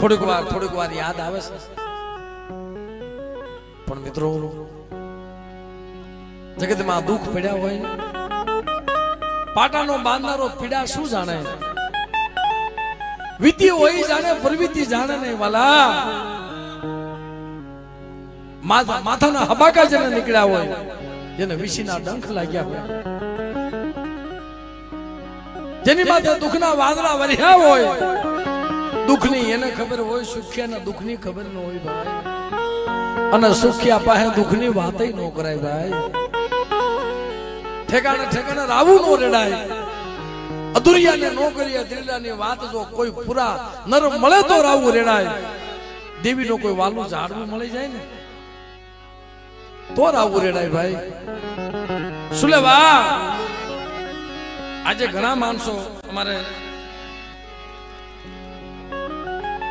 થોડીક વાર યાદ આવે છે, પણ મિત્રો જગતમાં દુઃખ પડ્યા હોય, પાટાનો બાંધનારો પીડા શું જાણે, વીતી હોય જાણે પ્રવીતિ જાણે નહીં વાલા. માથાના હબાકા જેને નીકળ્યા હોય, જેને વિશીના ડંખ લાગ્યા હોય, જેની માથે દુઃખના વાદળા વર્યા હોય, દુઃખની એને ખબર હોય, સુખિયાના દુઃખની ખબર ન હોય ભાઈ. અને સુખિયા પાસે દુઃખની વાતય ન કરાય ભાઈ. ઠેકાણે રાવું નો રેડાય, અધુરિયાને નો કરીએ દિલડાની વાત. જો કોઈ પૂરા નર મળે તો રાવું રેડાય. દેવીનો કોઈ વાલું ઝાડવું મળી જાય ને તો રાવું રેડાય ભાઈ. શું લેવા આજે ઘણા માણસો અમારે